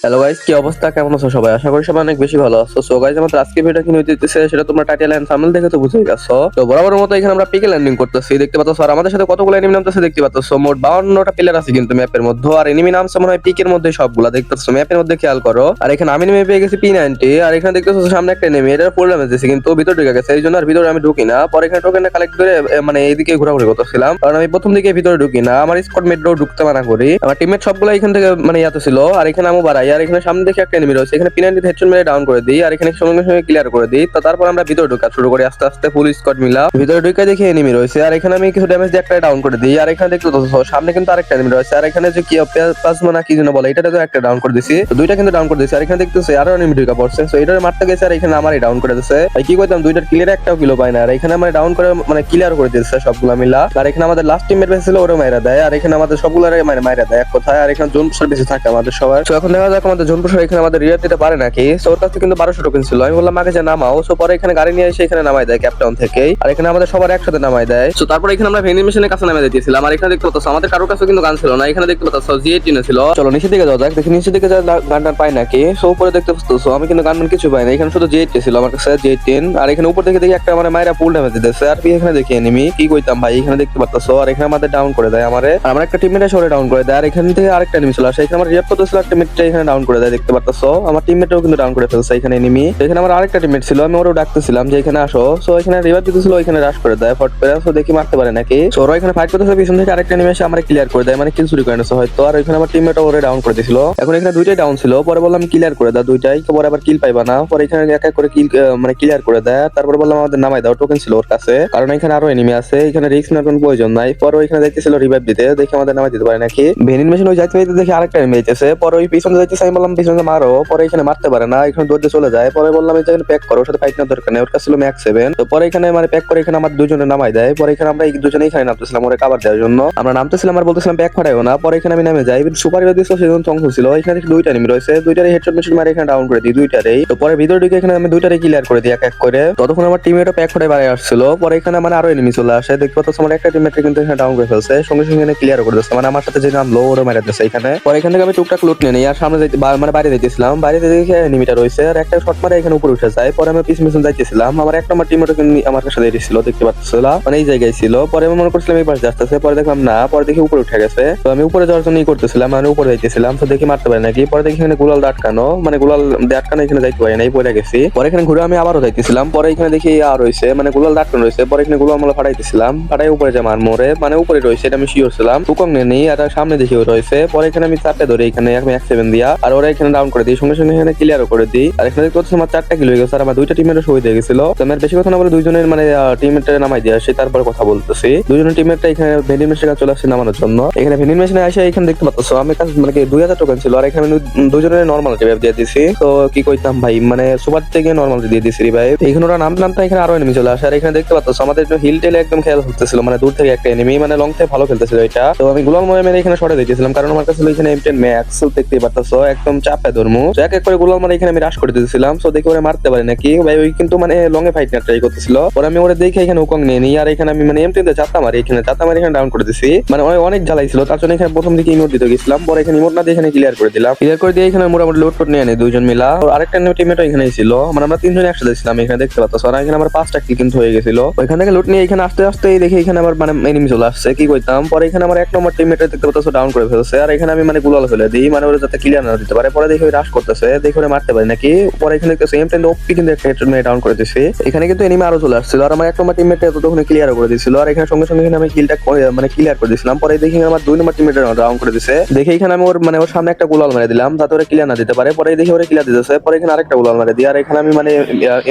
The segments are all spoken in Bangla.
হ্যালো গাইস, কি অবস্থা? কেমন আছো সবাই? আশা করি সবাই অনেক বেশি ভালো আছো। সো গাইস, আমাদের আজকে ভিডিও কি হইতেছে সেটা তোমরা টাইটেল এন্ড থাম্বনেল দেখে তো বুঝেই গেছো। তো বরাবর মতো এখানে আমরা পিকে ল্যান্ডিং করতেছি, দেখতে পাচ্ছ। আর আমাদের সাথে কতগুলো এনিমি নামতেছে দেখতে পাচ্ছ। মোট 52টা প্লেয়ার আছে কিন্তু ম্যাপের মধ্যে। আর এনিমি নামছে মনে হয় পিকের মধ্যে সবগুলা, দেখতেছো ম্যাপের মধ্যে, খেয়াল করো। আর এখানে আমি নেমে পেয়ে গেছি P90। আর এখানে দেখতেছো সামনে একটা এনিমি, এটা ফুল ড্যামেজ দিছে কিন্তু ভিতরে ঢুকে গেছে, এই জন্য আর ভিতরে আমি ঢুকি না। পরে এখানে টোকেনটা কালেক্ট করে মানে এইদিকে ঘোরাঘুরি করতেছিলাম, কারণ আমি প্রথম দিকে ভিতরে ঢুকি না, আমার স্কোয়াড মেটও ঢুকতে মানা করি। আমার টিমমেট সবগুলো এখান থেকে মানে ইয়াতে ছিল। আর এখানে আমি বাড়াই, আর এখানে সামনে দেখে একটা এনিমি রয়েছে, এখানে P90 হেডশট মেরে ডাউন করে দিই। আর এখানে সঙ্গে সঙ্গে ক্লিয়ার করে দিই। তো তারপর আমরা ভিতরে ঢোকা শুরু করি আস্তে আস্তে, ফুল স্কোয়াড মিলা ভিতরে ঢুকে দেখি এনিমি রয়েছে। আর এখানে আমি কিছু ড্যামেজ দিয়ে একটা ডাউন করে দিই। আর এখানে দেখতে তো সামনে কিন্তু আরেকটা এনিমি রয়েছে। আর এখানে যে কি প্লাজমা না কি যেন বলে, এটা তো একটা ডাউন করে দিছি, তো দুইটা কিন্তু ডাউন করে দিছি। আর এখানে দেখতেছি আরো এনিমি ঢুকা পড়ছে, তো এটা মারতে গেছে। আর এখানে আমারই ডাউন করে দিচ্ছে। কি কইতাম, দুইটার ক্লিয়ার একটাও কিলো পায় না। আর এখানে আমার ডাউন করে মানে ক্লিয়ার করে দিচ্ছে সবগুলা মিলা। আর এখানে আমাদের লাস্ট টিমমেট বেঁচে ছিল, ওরে মাইরা দেয়। আর এখানে আমাদের সবগুলারে মানে মাইরা দেয় এক কথায়। আর এখানে জোন প্রসার বেশি থাকে আমাদের সবার। তো এখন দেখা যাক আমাদের জোন প্রসার এখানে আমাদের রিয়ার দিতে পারে নাকি। সো ওর কাছে কিন্তু 1200 টোকেন ছিল। আমি বললাম আগে যে নামাও। সো পরে এখানে গাড়ি নিয়ে এসে এখানে নামাই দেয় ক্যাপটাউন থেকেই। আর এখানে আমাদের সবার একসাথে নামাই দেয়। সো তারপর এখানে আমরা ভেন্ডিং মেশিনের কাছে নামে দিয়েছিলাম। আর এখানে দেখতে পাচ্ছ আমাদের কারোর কাছে কিন্তু গান ছিল না। এখানে দেখতে পাচ্ছ G18 ছিল। চলো নিচের দিকে যাওয়া যাক, দেখি নিচের দিকে যা গান টান পাই নাকি। সো উপরে দেখতে পাচ্ছ আমি কিন্তু গান কিছু পাই না, এখানে শুধু G18 ছিল আমার কাছে, G18। আর এখানে উপর থেকে দেখি একটা মানে মায়েরা ফুল ড্যামেজ দিতেছে। আর এখানে দেখি এনিমি, কি কইতাম ভাই, এখানে দেখতে পাচ্ছ। আর এখানে আমাদের ডাউন করে দেয় আমারে, আর আমার একটা টিমমেট এসে ডাউন করে দেয়। আর এখান থেকে আরেকটা এনিমি ছিল আসে, এখানে আমার রিয়াপ করতেছিল একটা টিমমেট, এখানে ডাউন করে দেয় দেখতে পাচ্ছ। আমার টিমমেটও কিন্তু ডাউন করে ফেলছে এখানে এনিমি। এখানে আমার আরেকটা টিমমেট ছিল, আমি ওরও ডাকতেছিলাম যে এখানে আসো। সো এখানে রিভাইভ দিতেছিল, এখানে রাশ করে দেয় ফট করে। সো দেখি মারতে পারে নাকি। সো ওরা এখানে ফাইট করতেছে, পিছন থেকে আরেকটা এনিমি এসে আমার ক্লিয়ার করে দেয়, মানে কিল চুরি করে নেছে হয়তো। আর এখানে আমার টিমমেটও ওরে ডাউন করে দিছিল। এখন এখানে দুইটাই ডাউন ছিল, পরে বললাম ক্লিয়ার করে দাও দুইটাই, পরে আবার কিল পাইবা না। পরে এখানে এক এক করে কিল মানে ক্লিয়ার করে দেয়। তারপরে বললাম আমাদের নামাই দাও, টোকেন ছিল ওর কাছে, কারণ এখানে আরো এনিমি আছে, এখানে রিস্ক নেওয়ার কোনো প্রয়োজন নাই। পরে ওইখানে যাইতেছিল রিভাইভ দিতে, দেখি আমাদের নামাই দিতে পারে নাকি। ভেনিন মেশিন ওই যাইতে যাইতে দেখি আরেকটা এনিমি যাইতেছে। পরে ওই পিছনে যাইতেছে, আমি বললাম পিছনে মারো। পরে এখানে মারতে পারে না, এখানে দৌড়ে চলে যায়। পরে বললাম এই জায়গায় প্যাক করো, ওর সাথে ফাইট নেওয়ার দরকার নেই, ওর কাছে ছিল ম্যাক্স 7। তো পরে এখানে মানে প্যাক করে এখানে আমার দুজনে নামাই দেয়। পরে এখানে আমরা এই দুজনে এখানে নামতেছিলাম ওরে কাভার দেওয়ার জন্য, আমরা নামতেছিলাম আর বলতেছিলাম ব্যাক ফাটাইও না। পরে এখানে আমি নামে যাই, সুপার হিরো দিয়েছিল সেজন্য চংস ছিল। এখানে দেখি দুইটা এনিমি রয়েছে, দুইটারই হেডশট মেশিন মারে এখানে ডাউন করে দিই দুইটারেই। তো পরে ভিতরে ঢুকে এখানে আমি দুইটারই ক্লিয়ার করে দিই এক এক করে। ততক্ষণ আমার টিমমেটও প্যাক ফাটাই বাড়াই আসছিল। পরে এখানে মানে আরো এনিমি চলে আসে, দেখতে পাচ্ছ আমার একটা টিমমেটকে কিন্তু এখানে ডাউন করে ফেলছে, সঙ্গে সঙ্গে এখানে ক্লিয়ার করে দিচ্ছে, মানে আমার সাথে যে নামলো ওরও মেরে দিচ্ছে এখানে। পরে এখান থেকে আমি টুকটাক লুট নিয়ে নিই। আর সামনে মানে বাইরে যাইতেছিলাম, বাইরে দেখে এনিমিটা রয়েছে, আর একটা শট মারে এখানে উপরে উঠে যায়। পরে আমি পিছন পিছন যাইতেছিলাম, আমার এক নম্বর টিমমেটও কিন্তু আমার কাছে দেরি ছিল, দেখতে পাচ্ছিলাম মানে এই জায়গায় ছিল। পরে আমি মনে করছিলাম এই পাশে আসতেছে, পরে দেখলাম না, পরে দেখি উপরে উঠে গেছে। তো আমি উপরে যাওয়ার জন্য করতেছিলাম, মানে উপরে যাইতেছিলাম। তো দেখি মারতে পারে নাকি। পরে দেখি এখানে গুলাল আটকানো, মানে গুলাল আটকানো, এখানে যাইতে পারি নাই, পরে গেছি। পরে এখানে ঘুরে আমি আবারও যাইতেছিলাম, পরে এখানে দেখি আর রয়েছে মানে গুলাল আটকানো রয়েছে। পরে এখানে গুলাল মালা ফাটাইতেছিলাম, ফাটাই উপরে যে মার মোড়ে মানে উপরে রয়েছে, এটা আমি শিওর ছিলাম। টুকং নেই, আর সামনে দেখি রয়েছে। পরে এখানে আমি চাপে ধরে এখানে আমি এক 7 দিয়া আর ওরা এখানে ডাউন করে দিই, সঙ্গে সঙ্গে এখানে ক্লিয়ারও করে দিই। আর এখানে দেখতে পাচ্ছি আমার 4টা কিল হয়ে গেছে, আর আমার দুইটা টিমের শহীদ হয়ে গেছিল। তো আমি আর বেশি কথা না বলে দুইজনের মানে টিমমেটটা নামাই দিয়ে আসি, তারপর কথা বলতেছি। দুইজনের টিমমেটটা এখানে ভেন্ডিং মেশিনে চলে আসছে নামানোর জন্য। এখানে ভেন্ডিং মেশিনে আসে এখানে দেখতে পাচ্ছ আমি কাছে মানে 2000 টোকেন ছিল। আর এখানে দুজনের নর্মাল রিভাইভ দিয়ে দিছি। তো কি কইতাম ভাই, মানে সুপার থেকে নর্মাল দিয়ে দিছি রিভাইভ। এখানে ওরা নামতে নামতে এখানে আরো এনিমি চলে আসে। আর এখানে দেখতে পাচ্ছ আমাদের হিল টেলে একদম খেয়াল হতেছিল, মানে দূর থেকে একটা এনিমি মানে লং থেকে ভালো খেলতেছিল এটা। তো আমি গুলাল মোয়ে মেরে এখানে শটে দিতেছিলাম, কারণ আমার কাছে এখানে M10 ম্যাক্স দেখতেই পাচ্ছ, একদম চাপে ধরমু। তো এক এক করে গুলাল মানে এখানে আমি রাশ করে দিতেছিলাম। তো দেখি ওরা মারতে পারে নাকি ভাই, ওই কিন্তু মানে লং এ ফাইট না ট্রাই করতেছিল। পরে আমি ওরা দেখে এখানে উকং নিয়ে নিই। আর এখানে আমি মানে M10 তে চাপতা মারি, এখানে চাপতা মারি এখানে ডাউন করে দিছি, মানে অনেক জ্বালাইছিল। তার জন্য এখানে প্রথম দিকে ইমোট দিতে গেছিলাম, পরে এখানে ইমোট না দিয়ে এখানে ক্লিয়ার করে দিলাম। ক্লিয়ার করে দিয়ে এখানে মোটামুটি লোড করে নিয়ে আনি দুইজন মিলা। আর আরেকটা টিমমেটও এখানে ছিল, মানে আমরা তিনজন একসাথে ছিলাম এখানে দেখতে পাচ্ছ। আর এখানে আমার 5টা কিল কিন্তু হয়ে গেছিল। ওইখান থেকে লুট নিয়ে এখানে আসতে আসতে দেখি এখানে আমার মানে এনিমি চলে আসছে, কি কইতাম। পরে এখানে আমার এক নম্বর টিমমেট দেখতে পাচ্ছ ডাউন করে ফেলছে। আর এখানে আমি মানে গুলাল ফেলে দিই, মানে ওরা যাতে ক্লিয়ার না দিতে পারে। পরে দেখি ওই রাশ করতেছে, দেখি ওরা মারতে পারে নাকি। পরে এখানে দেখতে সেম টাইম ওপি কিন্তু একটা হেডশট মেরে ডাউন করে দিছি। এখানে কিন্তু এনিমি আরো চলে আসছিল, আর আমার এক নম্বর টিমমেট ততক্ষণে ক্লিয়ার করে দিছিল। আর এখানে সঙ্গে সঙ্গে এখানে আমি কিলটা মানে ক্লিয়ার করে দিছিলাম। পরে দেখি আমার 2 নম্বর টিমমেট ডাউন করে দিছে। দেখি এখানে আমি ওর মানে ওর সামনে একটা গুলাল মেরে দিলাম, যাতে ওরা ক্লিয়ার না দিতে পারে। পরে দেখি ওরা ক্লিয়ার দিতেছে। পরে এখানে আরেকটা গুলাল মেরে দিই। আর এখানে আমি মানে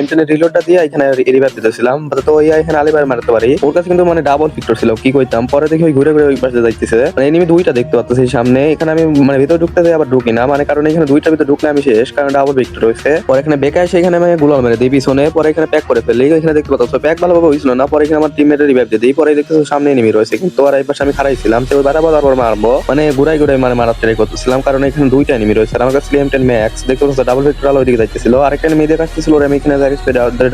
M10 রিলোডটা দিয়ে এখানে রিভাইভ দিতেছিলাম, তো ওই এখানে আলিবার মারতে পারি। ওর কাছে কিন্তু মানে ডাবল পিক্টর ছিল, কি কইতাম। পরে দেখি ওই ঘুরে ঘুরে ওই পাশে যাইতেছে, মানে এনিমি দুইটা দেখতে পাচ্ছি সামনে। এখানে আমি মানে ভিতরে ঢুকতে যাই আবার ঢুকি না, মানে কারণ এখানে দুইটা ভিতরে ঢুকলে আমি শেষ, কারণ ডাবল পিক্টর রয়েছে। পরে এখানে বেকায় এসে এখানে আমি গুলাল মেরে দিই পিছনে। পরে এখানে প্যাক করে ফেলি, এখানে দেখতে পাচ্ছ প্যাক ভালোভাবে হয়েছিল না। পরে এখানে আমার টিমমেটের রিভাইভ দিয়ে দিই। পরে দেখতেছো সামনে এনিমি রয়েছে, কিন্তু আর এই পাশে আমি খারাইছিলাম, তো বারবার তারপর মারবো, মানে ঘুরাই ঘুরাই মানে মারার ট্রাই করতেছিলাম, কারণ এখানে দুইটা এনিমি রয়েছে। আর আমার কাছে M10 ম্যাক্স দেখতে পাচ্ছ ডাবল পিক্টর আলো ওইদিকে যাইতেছিল। আর একটা এনিমি দিয়ে কাটতেছিল, ওরে আমি এখানে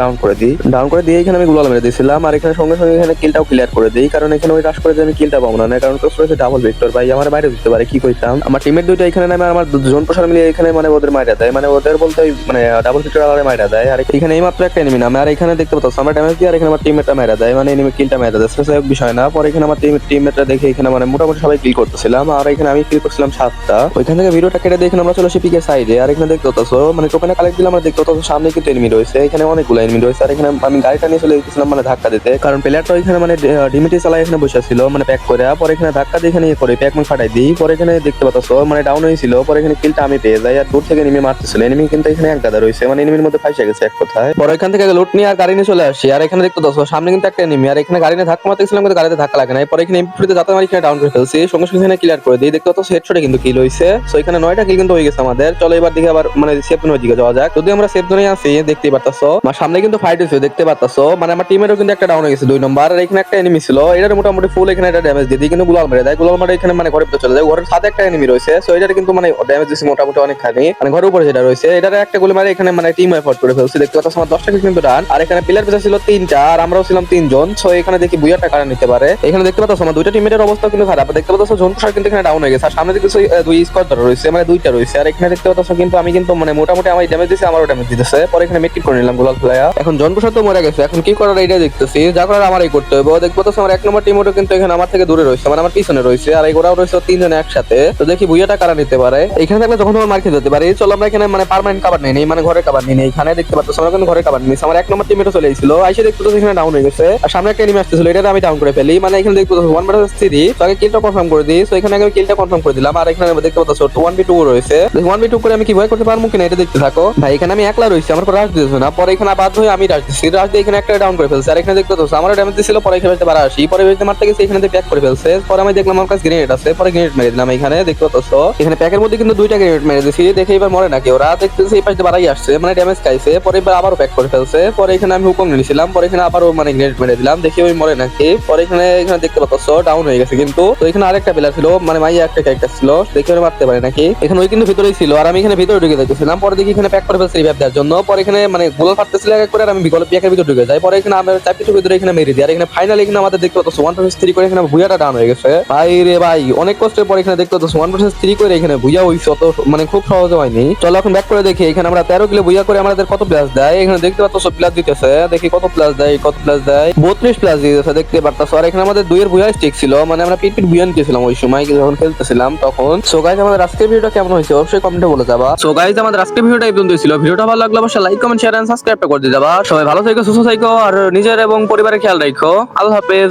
ডাউন করে দিই। ডাউন করে দিয়ে এখানে আমি গুলাল মেরে দিয়েছিলাম। আর এখানে সঙ্গে সঙ্গে এখানে কিলটাও ক্লিয়ার করে দিই, কারণ এখানে ওই রাশ করে যে আমি কিলটা পাবো না, কারণ তো রয়েছে ডাবল ভিক্টর ভাই, আমার বাইরে দিতে পারে, কি কইতাম। আমার টিমের দুইটা এখানে নামে আমার জোন প্রসার মিলিয়ে এখানে মানে ওদের মাইরা দেয়, মানে ওদের বলতে মানে ডাবল ফিটার আলারে মাইরা দেয়। আর এখানে এই মাত্র একটা এনিমি নামে, আর এখানে দেখতে পাচ্ছ আমরা ড্যামেজ দিয়ে, আর এখানে আমার টিমমেটটা মাইরা দেয়, মানে এনিমি কিলটা মাইরা দেয়, সেটা বিষয় না। পরে এখানে আমার টিমমেটটা দেখে এখানে মানে মোটামুটি সবাই কিল করতেছিলাম, আর এখানে আমি কিল করছিলাম 7টা। ওইখান থেকে ভিডিওটা কেটে দিয়ে এখানে আমরা চলে আসি পিকের সাইডে। আর এখানে দেখতে পাচ্ছ মানে টোকেনে কালেক্ট দিলে আমরা দেখতে পাচ্ছ সামনে কিন্তু এনিমি রয়েছে, এখানে অনেকগুলো এনিমি রয়েছে। আর এখানে আমি গাড়িটা নিয়ে চলে গেছিলাম মানে ধাক্কা দিতে, কারণ প্লেয়ারটা এখানে মানে ডিমিটি চালায় এখানে বসে ছিল মানে প্যাক করে। পরে এখানে ধাক্কা দিয়ে এখানে করে প্যাক মানে ফাটাই দিই। পরে এখানে দেখতে পাচ্ছ মানে ডাউন হয়েছিল, পরে এখানে কিলটা আমি পেয়ে যাই। আর দূর থেকে এনিমি মারতেছিল, এনিমি কিন্তু এখানে এক গাদা রয়েছে, মানে এনিমির মধ্যে ফাইসে গেছে এক কথায়। পরে এখান থেকে লুট নিয়ে আর গাড়ি নিয়ে চলে আসি। আর এখানে দেখতে পাচ্ছ সামনে কিন্তু একটা এনিমি, আর এখানে গাড়ি নিয়ে ধাক্কা মারতেছিলাম কিন্তু গাড়িতে ধাক্কা লাগে না। পরে এখানে এমপিতে যাতে মারি এখানে ডাউন করে ফেলছি, সঙ্গে সঙ্গে এখানে ক্লিয়ার করে দিই। দেখতে পাচ্ছ হেডশটে কিন্তু কিল হইছে। সো এখানে 9টা কিল কিন্তু হয়ে গেছে আমাদের। চলো এবার দিকে আবার মানে সেফ জোনের দিকে যাওয়া যাক। যদি আমরা সেফ জোনে আছি দেখতেই পারতাছো, আমার সামনে কিন্তু ফাইট হয়েছে দেখতে পারতাছো, মানে আমার টিমেরও কিন্তু একটা ডাউন হয়ে গেছে 2 নম্বর। আর এখানে একটা এনিমি ছিল, এটার মোটামুটি ফুল এখানে একটা ড্যামেজ দিয়ে দিই, কিন্তু গুলাল মেরে দেয়। গুলাল মারে এখানে মানে ঘরের ভিতরে চলে যায়, ঘরের সাথে একটা এনিমি রয়েছে। সো এটার কিন্তু মানে ড্যামেজ দিচ্ছে মোটামুটি অনেকখানি, মানে ঘরের উপরে যেটা রয়েছে এটার একটা গুলি মারে এখানে মানে টিম এফোর্ট করে ফেলছে। দেখতে পাচ্ছ আমার 10টা কিল কিন্তু ডান। আর এখানে প্লেয়ার পেছে ছিল 3টা, আর আমরাও ছিলাম 3 জন। সো এখানে দেখি বুয়াটা কারা নিতে পারে। এখানে দেখতে পাচ্ছ আমার 2টা টিমের অবস্থা কিন্তু খারাপ। দেখতে পাচ্ছ জোন প্রসার কিন্তু এখানে ডাউন হয়ে গেছে, আর সামনে দেখতেছো 2 স্কোয়াড রয়েছে, মানে 2টা রয়েছে। আর এখানে দেখতে পাচ্ছ কিন্তু আমি কিন্তু মানে মোটামুটি আমার ড্যামেজ দিছে, আমারও ড্যামেজ দিতেছে। পরে এখানে মেটকিট করে নিলাম গোলাল ফেলায়া। এখন জন প্রসাদ তো মরে গেছে, এখন কি করার এইটা দেখতেছি, যা করার আমারই করতে হবে। দেখতে পাচ্ছ আমার 1 নম্বর টিমও কিন্তু এখানে আমার থেকে দূরে রয়েছে, মানে আমার পিছনে রয়েছে। আর এই ওরাও রয়েছে 3 জন একসাথে। তো দেখি বুইয়াটা কারা নিতে পারে। এখানে থাকলে যখন তোমার মার খেতে যেতে পারে। চলো আমরা এখানে মানে পার্মানেন্ট কভার নেই, মানে ঘরের কভার নেই। এখানে দেখতে পাচ্ছ আমরা কিন্তু ঘরের কভার নিয়েছি। আমার 1 নম্বর টিমমেটও চলে এসেছিল, আইসে দেখতে পাচ্ছ এখানে ডাউন হয়ে গেছে। আর সামনে একটা এনিমি আসতেছিল, এটা আমি ডাউন করে ফেলি। মানে এখানে দেখতে পাচ্ছ 1 ভার্সেস 3, তো আগে কিলটা কনফার্ম করে দিই। সো এখানে আমি কিলটা কনফার্ম করে দিলাম। আর এখানে দেখতে পাচ্ছ 1v2 রয়েছে, 1v2 করে আমি কি ভয় করতে পারবো কিনা এটা দেখতে থাকো ভাই। এখানে আমি একলা রয়েছি, আমার রাশ দিতেছে না। পরে এখানে বাধ্য হয়ে আমি রাশ দিচ্ছি, রাশ দিয়ে এখানে একটা ডাউন করে ফেলছে। আর এখানে দেখতে পাচ্ছ আমার ড্যামেজ দিছিল, পরে এখানে বাড়া আসি, পরে বেশি মারতে গেছে এখানে প্যাক করে ফেলছে। পরে আমি দেখলাম আমার কাছে গ্রেনেড আছে, পরে গ্রেনেড মেরে দিলাম। এখানে দেখতে পাচ্ছ এখানে প্যাকের মধ্যে কিন্তু 2টা গ্রেনেড মেরে দিয়েছি, দেখে এবার মরে নাকি ওরা, দেখতেছি এই পাশে বাড়াই আসছে, মানে ড্যামেজ খাইছে। পরে এবার আবারও প্যাক করে ফেলছে। পরে এখানে আমি হুকম নিয়েছিলাম, পরে এখানে আবারও মানে গ্রেনেড মেরে দিলাম, দেখি ওই মরে নাকি। পরে এখানে দেখতে পাচ্ছ ডাউন হয়ে গেছে কিন্তু। তো এখানে আরেকটা প্লেয়ার ছিল, মানে মাইয়া একটা ক্যারেক্টার ছিল, দেখে ওরা মারতে পারে নাকি। এখানে ওই কিন্তু ভিতরেই ছিল, আর আমি এখানে ভিতরে ঢুকে যাইতেছিলাম। পরে দেখি এখানে প্যাক করে ফেলছে রিভাইভ দেওয়ার জন্য। পরে এখানে মানে গোল ফাটতেছিল এক করে, আর আমি বিকল্প প্যাকের ভিতরে ঢুকে যাই। পরে এখানে আমরা চারটি ভিতরে এখানে মেরে দিই। আর এখানে ফাইনালি এখানে আমাদের দেখতে পাচ্ছ 1 vs 3 করে এখানে ভুইয়াটা ডাউন হয়ে গেছে ভাই রে ভাই। অনেক কষ্টের পর এখানে দেখতে পাচ্ছ 1 vs 3 করে এখানে ভুইয়া হইছে, অত মানে খুব সহজে হয়নি। চলো এখন ব্যাক করে দেখি এখানে আমরা 13 কিলো ভুইয়া করে আমাদের কত প্লাস দেয়। এখানে দেখতে পাচ্ছ সব প্লাস দিতেছে, দেখি কত প্লাস দেয়, কত প্লাস দেয়, 32 প্লাস দিতেছে দেখতে পারতাছ। আর এখানে আমাদের 2 এর ভুইয়া স্টিক ছিল, মানে আমরা পিট ভুইয়া নিতেছিলাম ওই সময় যখন খেলতেছিলাম তখন। সো গাইস আমাদের আজকের ভিডিওটা কেমন হয়েছে অবশ্যই কমেন্টে বলে যাবা। সো গাইস আমাদের আজকের ভিডিওটা এই পর্যন্তই ছিল। ভিডিওটা ভালো লাগলে অবশ্যই like comment share and subscribe করে দিয়ে যাবা। সবাই ভালো থেকো, সুস্থ থেকো, আর নিজের এবং পরিবারের খেয়াল রাখো। আল্লাহ হাফেজ।